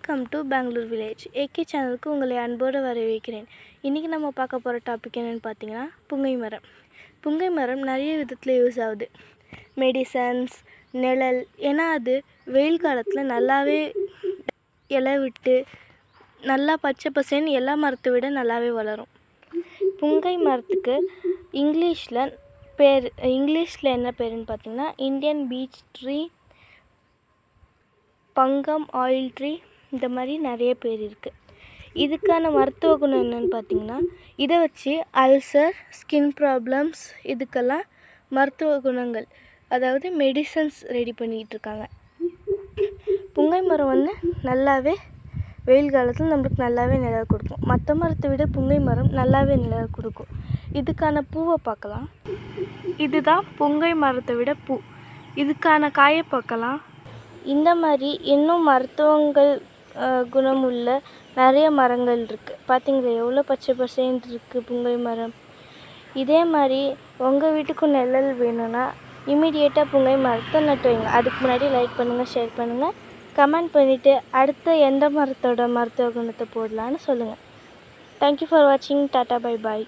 Welcome to Bengaluru village AK சேனலுக்கு உங்களை அன்போடு வரவேற்கிறேன். இன்றைக்கி நம்ம பார்க்க போகிற டாபிக் என்னென்னு பார்த்தீங்கன்னா புங்கை மரம். புங்கை மரம் நிறைய விதத்தில் யூஸ் ஆகுது. மெடிசன்ஸ், நிழல், ஏன்னா அது வெயில் காலத்தில் நல்லாவே இலை விட்டு நல்லா பச்சை பசேன்னு எல்லா மரத்தை விட நல்லாவே வளரும். புங்கை மரத்துக்கு இங்கிலீஷில் என்ன பேருன்னு பார்த்தீங்கன்னா இந்தியன் பீச் ட்ரீ, பங்கம் ஆயில் ட்ரீ, இந்த மாதிரி நிறைய பேர் இருக்குது. இதுக்கான மருத்துவ குணம் என்னென்னு பார்த்தீங்கன்னா இதை வச்சு அல்சர், ஸ்கின் ப்ராப்ளம்ஸ், இதுக்கெல்லாம் மருத்துவ குணங்கள், அதாவது மெடிசன்ஸ் ரெடி பண்ணிக்கிட்டு இருக்காங்க. புங்கை மரம் நல்லாவே வெயில் காலத்தில் நம்மளுக்கு நல்லாவே நிழல் கொடுக்கும். மற்ற மரத்தை விட புங்கை மரம் நல்லாவே நிழல் கொடுக்கும். இதுக்கான பூவை பார்க்கலாம். இதுதான் புங்கை மரத்தை விட பூ. இதுக்கான காயை பார்க்கலாம். இந்த மாதிரி இன்னும் மருத்துவங்கள் குணமுள்ள நிறைய மரங்கள் இருக்குது. பார்த்தீங்களா எவ்வளோ பச்சை பசேன்னு இருக்குது புங்கை மரம். இதே மாதிரி உங்கள் வீட்டுக்கும் நிழல் வேணும்னா இமீடியேட்டாக புங்கை மரத்தை நட்டு வைங்க. அதுக்கு முன்னாடி லைக் பண்ணுங்கள், ஷேர் பண்ணுங்கள், கமெண்ட் பண்ணிவிட்டு அடுத்த எந்த மரத்தோட மருத்துவ குணத்தை போடலான்னு சொல்லுங்கள். தேங்க்யூ ஃபார் வாட்சிங். Tata, bye bye.